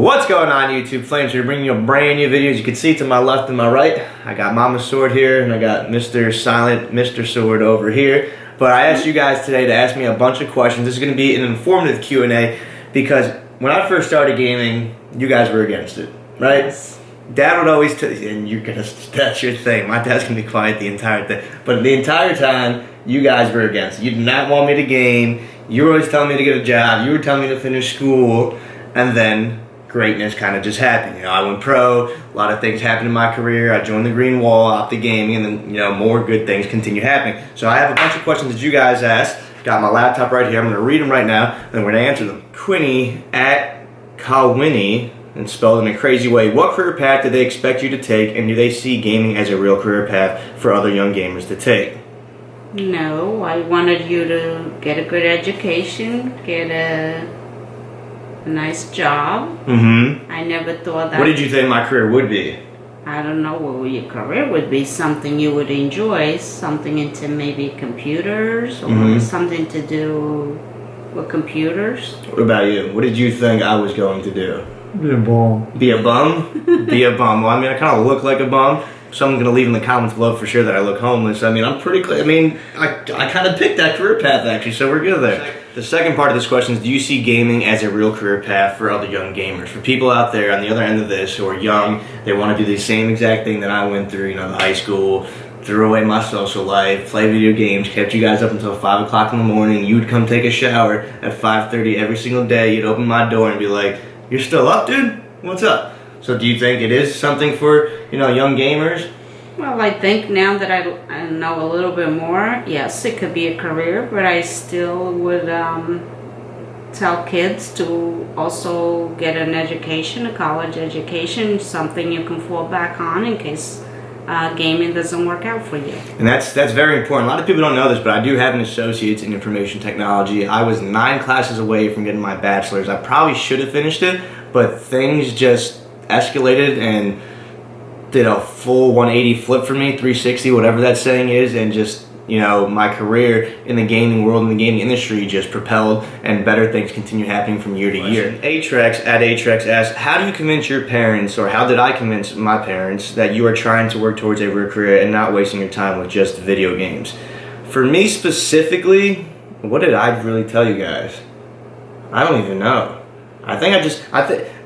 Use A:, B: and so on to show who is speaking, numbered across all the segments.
A: What's going on, YouTube Flames? We're bringing you a brand new video. As you can see to my left and my right, I got Mama's Sword here and I got Mr. Silent Mr. Sword over here. But I asked you guys today to ask me a bunch of questions. This is going to be an informative Q&A because when I first started gaming, you guys were against it, right?
B: Yes.
A: Dad would always tell you, and you're gonna, that's your thing. My dad's gonna be quiet the entire thing. But the entire time, you guys were against it. You did not want me to game. You were always telling me to get a job. You were telling me to finish school. And then greatness kind of just happened. You know, I went pro. A lot of things happened in my career. I joined the green wall, opted gaming, and then, you know, more good things continue happening. So I have a bunch of questions that you guys asked. Got my laptop right here. I'm gonna read them right now, and we're gonna answer them. Quinny at Kawini, and spelled in a crazy way. What career path do they expect you to take, and do they see gaming as a real career path for other young gamers to take?
B: No, I wanted you to get a good education, get a nice job.
A: Mm-hmm.
B: I never thought that.
A: What did you think my career would be?
B: I don't know what your career would be. Something you would enjoy, something into maybe computers or something to do with computers.
A: What about you? What did you think I was going to do?
C: Be a bum.
A: Be a bum? Be a bum. Well, I mean, I kind of look like a bum. Someone's going to leave in the comments below for sure that I look homeless. I mean, I'm pretty clear. I mean, I kind of picked that career path, actually, so we're good there. The second part of this question is, do you see gaming as a real career path for other young gamers? For people out there on the other end of this who are young, they want to do the same exact thing that I went through, you know, high school, threw away my social life, play video games, kept you guys up until 5 o'clock in the morning. You'd come take a shower at 5:30 every single day. You'd open my door and be like, "You're still up, dude? What's up?" So do you think it is something for, you know, young gamers?
B: Well, I think now that I know a little bit more, yes, it could be a career, but I still would tell kids to also get an education, a college education, something you can fall back on in case gaming doesn't work out for you.
A: And that's very important. A lot of people don't know this, but I do have an associate's in information technology. I was 9 classes away from getting my bachelor's. I probably should have finished it, but things just escalated and did a full 180 flip for me, 360, whatever that saying is, and just, you know, my career in the gaming world, in the gaming industry just propelled, and better things continue happening from year to year. Atrex at Atrex asks, how do you convince your parents, or how did I convince my parents, that you are trying to work towards a real career and not wasting your time with just video games? For me specifically, what did I really tell you guys? I don't even know. I think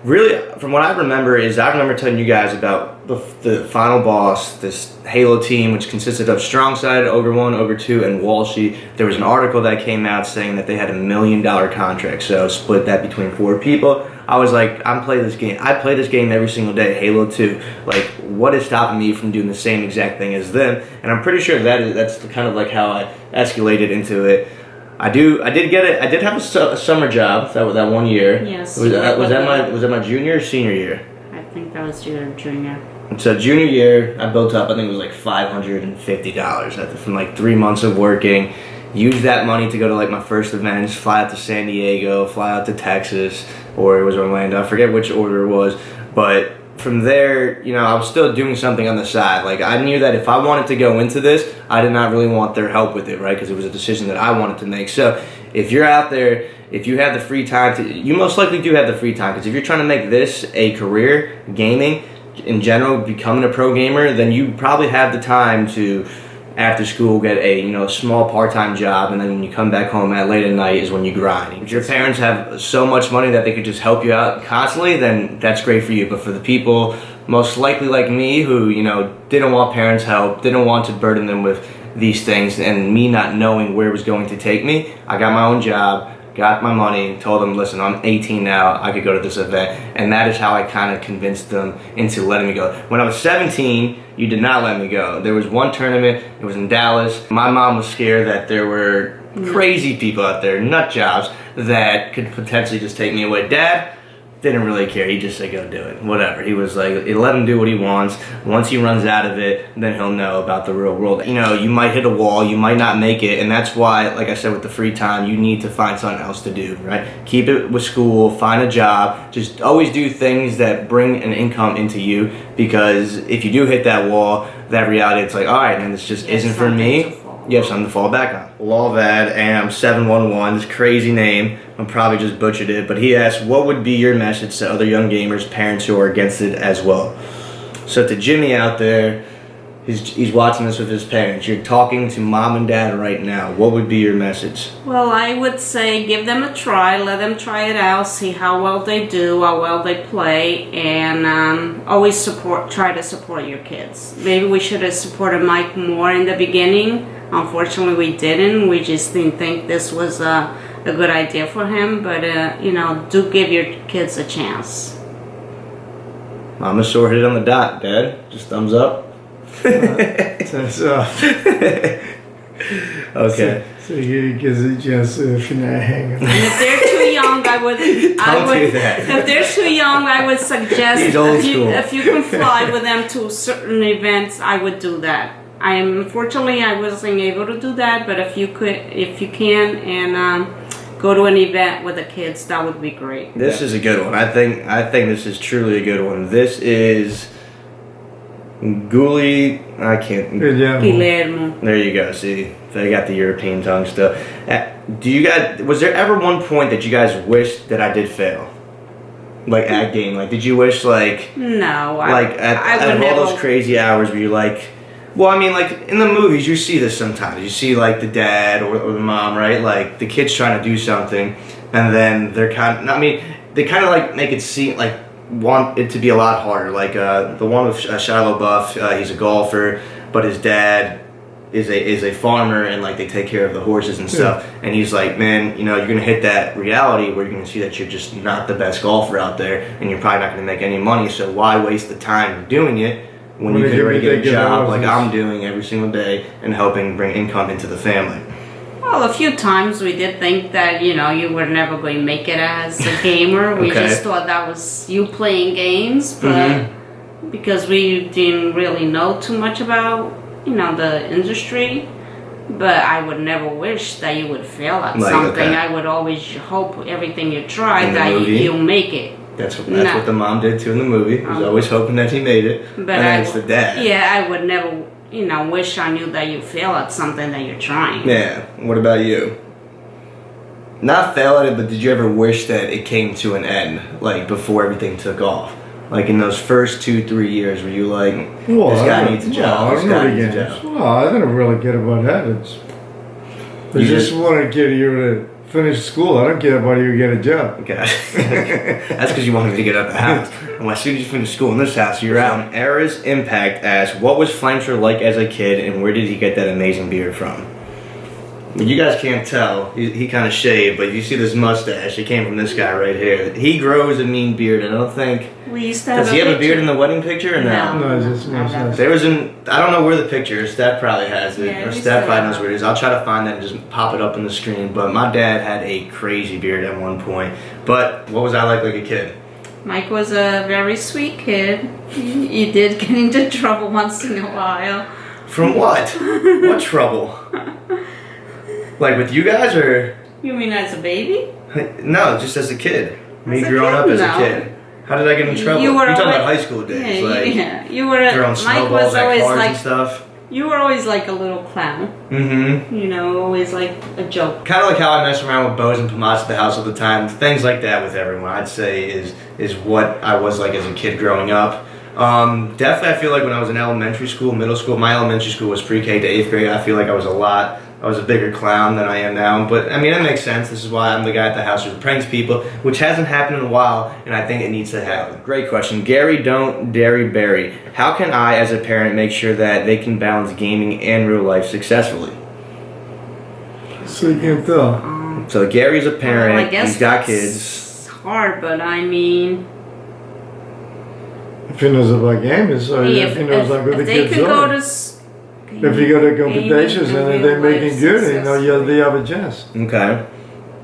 A: really, from what I remember is I remember telling you guys about the final boss, this Halo team, which consisted of Strong Side, Ogre 1, Ogre 2, and Walshy. There was an article that came out saying that they had $1 million contract, so split that between 4 people. I was like, I play this game every single day, Halo 2. Like, what is stopping me from doing the same exact thing as them? And I'm pretty sure that's kind of like how I escalated into it. I did get it. I did have a summer job that 1 year.
B: Yes.
A: Was that my junior or senior year?
B: I think that was your junior.
A: So junior year, I built up, I think it was like $550 from like 3 months of working. Used that money to go to like my first events, fly out to San Diego, fly out to Texas, or it was Orlando. I forget which order it was, but from there, you know, I was still doing something on the side. Like, I knew that if I wanted to go into this, I did not really want their help with it, right? Because it was a decision that I wanted to make. So if you're out there, if you have the free time you most likely do have the free time, because if you're trying to make this a career, gaming in general, becoming a pro gamer, then you probably have the time to, after school, get a, you know, small part-time job, and then when you come back home at late at night is when you grind. If your parents have so much money that they could just help you out constantly, then that's great for you. But for the people most likely like me who, you know, didn't want parents' help, didn't want to burden them with these things, and me not knowing where it was going to take me, I got my own job, got my money, told them, listen, I'm 18 now, I could go to this event. And that is how I kind of convinced them into letting me go. When I was 17, you did not let me go. There was one tournament, it was in Dallas. My mom was scared that there were crazy people out there, nut jobs, that could potentially just take me away. Dad didn't really care. He just said, go do it. Whatever. He was like, let him do what he wants. Once he runs out of it, then he'll know about the real world. You know, you might hit a wall, you might not make it, and that's why, like I said, with the free time, you need to find something else to do, right? Keep it with school, find a job, just always do things that bring an income into you, because if you do hit that wall, that reality, it's like, all right, and this just isn't for me. You have something to fall back on. Law of Ad, AM711, this crazy name. I probably just butchered it, but he asked, what would be your message to other young gamers, parents who are against it as well? So to Jimmy out there, he's watching this with his parents. You're talking to mom and dad right now. What would be your message?
B: Well, I would say give them a try. Let them try it out. See how well they do, how well they play, and always try to support your kids. Maybe we should have supported Mike more in the beginning. Unfortunately, we didn't. We just didn't think this was a good idea for him. But, do give your kids a chance.
A: Mama sure hit it on the dot, Dad. Just thumbs up.
C: Thumbs up.
A: Okay.
C: So he gives it just if you're not hanging.
B: And if they're too young, I would.
A: Do that.
B: If they're too young, I would suggest if you can fly with them to certain events, I would do that. Unfortunately, I wasn't able to do that, but if you can, and go to an event with the kids, that would be great.
A: This is a good one. I think this is truly a good one. This is
B: Guillermo.
A: There you go. See, they got the European tongue still. Was there ever one point that you guys wished that I did fail? Like at game, like did you wish like
B: no,
A: at all those crazy hours where you're like, well, I mean, like in the movies you see this sometimes. You see like the dad or the mom, right? Like the kid's trying to do something, and then they're they kind of like make it seem like want it to be a lot harder. Like the one with Shia LaBeouf, he's a golfer, but his dad is a farmer, and like they take care of the horses and stuff. And he's like, man, you're gonna hit that reality where you're gonna see that you're just not the best golfer out there, and you're probably not gonna make any money. So why waste the time doing it when you could already get a job like I'm doing every single day and helping bring income into the family?
B: Well, a few times we did think that, you were never going to make it as a gamer. We just thought that was you playing games, but because we didn't really know too much about, the industry. But I would never wish that you would fail at something. I would always hope everything you try that you'll make it.
A: That's what the mom did too in the movie. He was always hoping that he made it. But then it's the dad.
B: Yeah, I would never, wish I knew that you fail at something that you're trying.
A: Yeah. What about you? Not fail at it, but did you ever wish that it came to an end, like before everything took off? Like in those first 2-3 years, were you like, this guy needs a job, this guy needs a job?
C: Well, I didn't really care about that. I just want to get you to finish school. I don't care about you get a job.
A: Okay. That's because you wanted me to get out of the house. And as soon as you finish school in this house, you're out. Era's Impact asks, what was Flamesword like as a kid, and where did he get that amazing beard from? You guys can't tell. He kind of shaved, but you see this mustache. It came from this guy right here. He grows a mean beard, and I don't think...
B: We used to have
A: Does he have a beard in the wedding picture or no?
C: No, just mustache.
A: There was I don't know where the picture is. Steph probably has it.
B: Yeah,
A: or Steph probably knows where it is. I'll try to find that and just pop it up on the screen. But my dad had a crazy beard at one point. But what was I like a kid?
B: Mike was a very sweet kid. He did get into trouble once in a while.
A: From what? What trouble? Like with you guys, or?
B: You mean as a baby?
A: No, just as a kid. Me
B: As a
A: growing
B: kid?
A: up as
B: No.
A: a kid. How did I get in trouble?
B: You were
A: You're talking
B: always-
A: about high school days.
B: Yeah, you were.
A: Throwing
B: Mike
A: snowballs
B: was
A: at
B: always
A: cars
B: like
A: and stuff.
B: you were always like a little clown.
A: Mm-hmm.
B: Always like a joke.
A: Kind of like how I mess around with bows and pomades at the house all the time. Things like that with everyone, I'd say, is what I was like as a kid growing up. Definitely, I feel like when I was in elementary school, middle school, my elementary school was pre-K to 8th grade. I feel like I was a bigger clown than I am now. But, I mean, that makes sense. This is why I'm the guy at the house who pranks people, which hasn't happened in a while, and I think it needs to happen. Great question. Gary Don't Dairy Berry. How can I, as a parent, make sure that they can balance gaming and real life successfully?
C: So you can tell.
A: So Gary's a parent.
B: Well, I guess
A: He's got
B: that's
A: kids.
B: hard, but I mean,
C: If he knows about gaming, so if he knows like what the
B: if they
C: kids
B: can go
C: are.
B: to
C: If you go to competitions and
B: gaming
C: they're
B: and
C: making
B: real
C: good,
B: life
C: they have a chance.
A: Okay.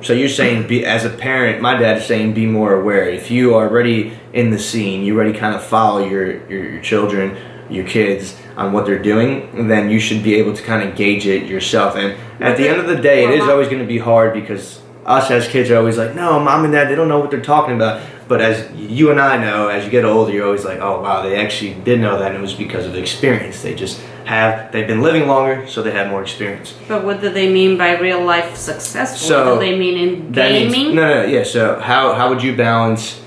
A: So you're saying, as a parent, my dad is saying, be more aware. If you are already in the scene, you already kind of follow your children, your kids on what they're doing, then you should be able to kind of gauge it yourself. And at the end of the day, it is always going to be hard because us as kids are always like, no, mom and dad, they don't know what they're talking about. But as you and I know, as you get older, you're always like, oh, wow, they actually did know that, and it was because of experience. They just they've been living longer, so they have more experience.
B: But what do they mean by real life successful?
A: So,
B: do they mean in
A: That means-
B: gaming?
A: yeah. So how would you balance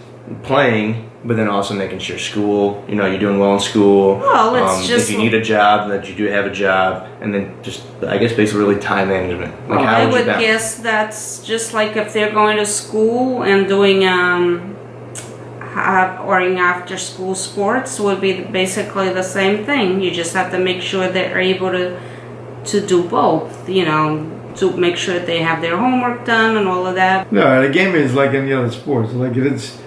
A: playing, but then also making sure school, you're doing well in school.
B: Well, it's just
A: if you need a job, that you do have a job, and then just I guess basically really time management. Like
B: Well,
A: how
B: I
A: would
B: would
A: you balance?
B: guess that's just like if they're going to school and doing or in after school sports would be basically the same thing. You just have to make sure they're able to do both, to make sure they have their homework done and all of that.
C: No, the game is like any other sports. Like it's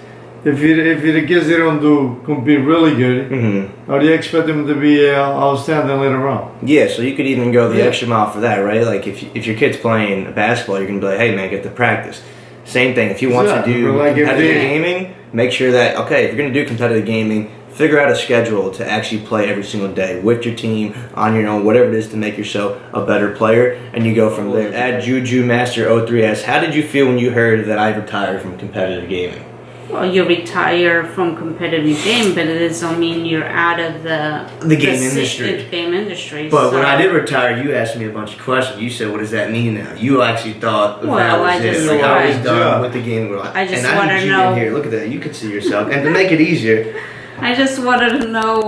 C: if the kids they don't compete really good,
A: Mm-hmm.
C: how do you expect them to be outstanding later on?
A: Yeah, so you could even go the
C: Yeah.
A: extra mile for that, right? Like if your kid's playing basketball, you're gonna be like, hey man, get to practice. Same thing. If you want
C: Yeah,
A: to do
C: but like if
A: competitive
C: they-
A: gaming, make sure that if you're gonna do competitive gaming, figure out a schedule to actually play every single day with your team, on your own, whatever it is to make yourself a better player, and you go from there. At Juju Master 03S, how did you feel when you heard that I retired from competitive gaming?
B: Well, you retire from competitive game, but it doesn't mean you're out of the
A: game industry.
B: Game industry.
A: But when
B: so-
A: I did retire, you asked me a bunch of questions. You said, "What does that mean now?" You actually thought
B: Well,
A: that was
B: I just-
A: it. Like I was
B: right.
A: done
C: Yeah.
A: with the game world.
B: I just
A: and I
B: wanna
A: need you
B: know-
A: in here. Look at that. You can see yourself. And to make it easier,
B: I just wanted to know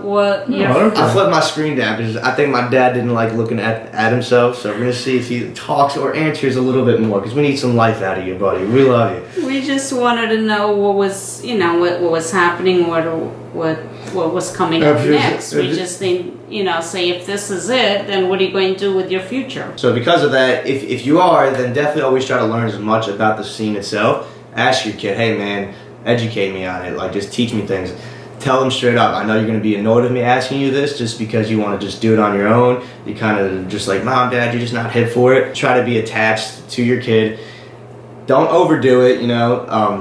B: what
C: No,
B: your
C: I don't-
A: I flipped my screen down because I think my dad didn't like looking at himself. So we're gonna see if he talks or answers a little bit more because we need some life out of you, buddy. We love you.
B: We just wanted to know what was, what was happening, what was coming up
C: If you-
B: next.
C: if
B: We
C: you-
B: just think, say if this is it, then what are you going to do with your future?
A: So because of that, if you are, then definitely always try to learn as much about the scene itself. Ask your kid, hey man, educate me on it. Like just teach me things. Tell them straight up. I know you're going to be annoyed with me asking you this just because you want to just do it on your own. You kind of just like, Mom, Dad, you're just not hip for it. Try to be attached to your kid. Don't overdo it,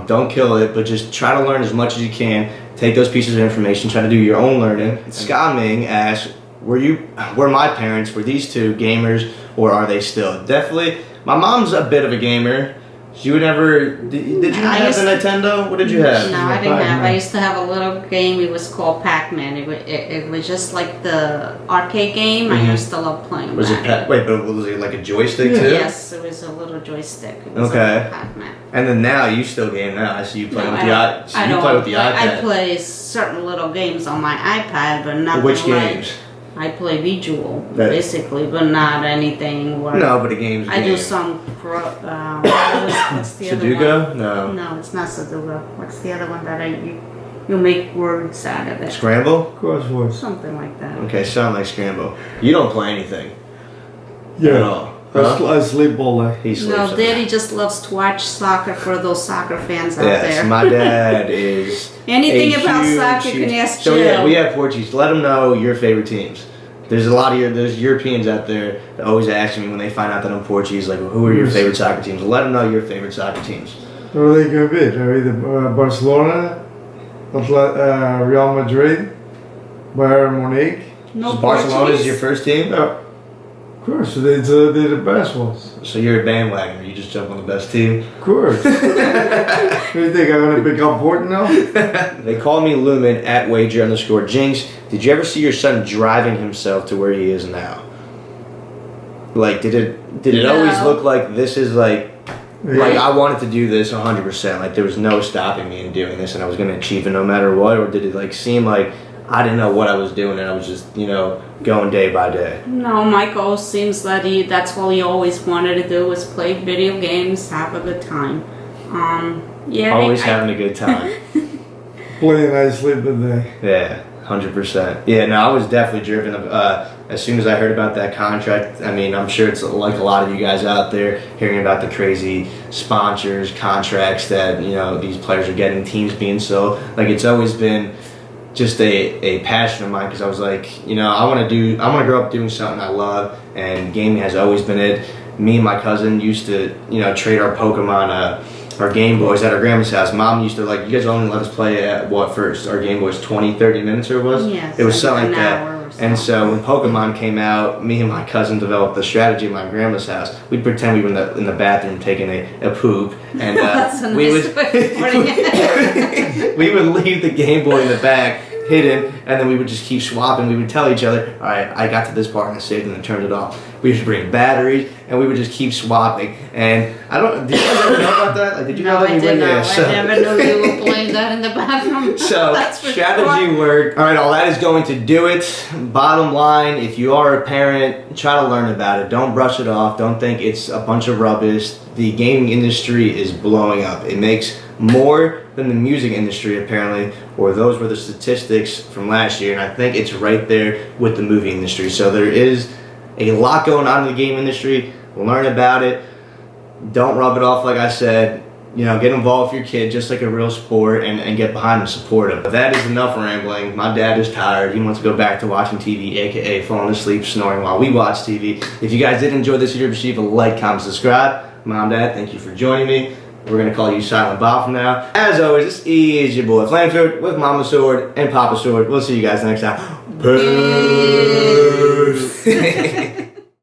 A: don't kill it, but just try to learn as much as you can. Take those pieces of information, try to do your own learning. Scott Ming asks, were my parents, were these two gamers, or are they still? Definitely, my mom's a bit of a gamer. She would never, did you
B: I
A: have
B: used
A: the Nintendo? What did you have?
B: No, I didn't have.
C: Pac-Man.
B: I used to have a little game. It was called Pac-Man. It was just like the arcade game.
A: Mhm.
B: I used to love playing
A: Was it,
B: that.
A: but was it like a joystick
C: Yeah.
A: too?
B: Yes, it was a little joystick. It was
A: Okay.
B: like Pac-Man.
A: And then now you still game now. I see you play
B: No,
A: with
B: I
A: the
B: don't-
A: so
B: I
A: you
B: don't
A: play with the
B: play- I
A: iPad.
B: play certain little games on my iPad, but nothing
A: Which
B: like.
A: games?
B: I play visual,
A: That-
B: basically, but not anything where
A: No, but the game's
B: I do
A: game.
B: some. What's the other one?
A: Sudoku? No.
B: No, it's not Sudoku. What's the other one that you make words out of it?
A: Scramble?
C: Crosswords.
B: Something like that.
A: Okay, sound like Scramble. You don't play anything at
C: Yeah.
A: all. Huh?
C: I sleep all day.
A: He sleeps.
B: No,
A: at
B: Daddy
A: night.
B: just loves to watch soccer for those soccer fans out
A: Yes,
B: there.
A: my dad is.
B: Anything
A: a
B: about
A: huge,
B: soccer, you can
A: huge-
B: ask
A: So yeah,
B: Jill.
A: we have Portuguese. Let them know your favorite teams. There's a lot of there's Europeans out there that always ask me when they find out that I'm Portuguese, like, who are your
C: Yes.
A: favorite soccer teams? Let them know your favorite soccer teams.
C: What are they going to be? They're either Barcelona, Real Madrid, Bayern Munich.
B: No
A: So Barcelona is
B: Portuguese?
A: your first team?
C: Yeah. Of course, they're the best ones.
A: So you're a bandwagoner. You just jump on the best team.
C: Of course. Who do you think I'm going to pick up Porto now?
A: They call me Lumen at wager_jinx. Did you ever see your son driving himself to where he is now? Like, did it always
B: No.
A: look like this is like
C: Yeah.
A: I wanted to do this 100%. Like there was no stopping me in doing this, and I was going to achieve it no matter what. Or did it like seem like I didn't know what I was doing, and I was just going day by day?
B: No, Michael seems that that's all he always wanted to do was play video games, have a good time. Yeah.
A: Always
B: I-
A: having a good time.
C: Playing, I sleep all day.
A: Yeah, 100%. Yeah, no, I was definitely driven. As soon as I heard about that contract, I mean, I'm sure it's like a lot of you guys out there hearing about the crazy sponsors, contracts that these players are getting, teams being so. Like it's always been just a passion of mine because I was like, I want to grow up doing something I love, and gaming has always been it. Me and my cousin used to, trade our Pokemon. Our Game Boys at our grandma's house. Mom used to you guys only let us play at first? Our Game Boys 20, 30 minutes or it was?
B: Yes,
A: It was
B: like
A: something
B: an
A: like that.
B: hour or so.
A: And so when Pokemon came out, me and my cousin developed the strategy at my grandma's house. We'd pretend we were in the bathroom taking a poop. And
B: That's a
A: we
B: nice way of putting it.
A: we would leave the Game Boy in the back, hidden, and then we would just keep swapping. We would tell each other, all right, I got to this part and I saved and then turned it off. We would bring batteries, and we would just keep swapping. And I don't, did you guys ever know about that? Like, did you know that
B: I
A: we
B: did
A: went there?
B: not. I never knew you were playing that in the bathroom.
A: So
B: That's for
A: strategy
B: sure.
A: worked. All right, all that is going to do it. Bottom line, if you are a parent, try to learn about it. Don't brush it off. Don't think it's a bunch of rubbish. The gaming industry is blowing up. It makes more than the music industry apparently, or those were the statistics from last year, and I think it's right there with the movie industry. So there is a lot going on in the game industry. Learn about it. Don't rub it off, like I said. You know, get involved with your kid just like a real sport, and get behind and support him. But that is enough rambling. My dad is tired. He wants to go back to watching TV, aka falling asleep, snoring while we watch TV. If you guys did enjoy this video, leave a like, comment, subscribe. Mom, Dad, thank you for joining me. We're going to call you Silent Bob from now. As always, this is your boy Flamesword with Mama Sword and Papa Sword. We'll see you guys next time. Peace.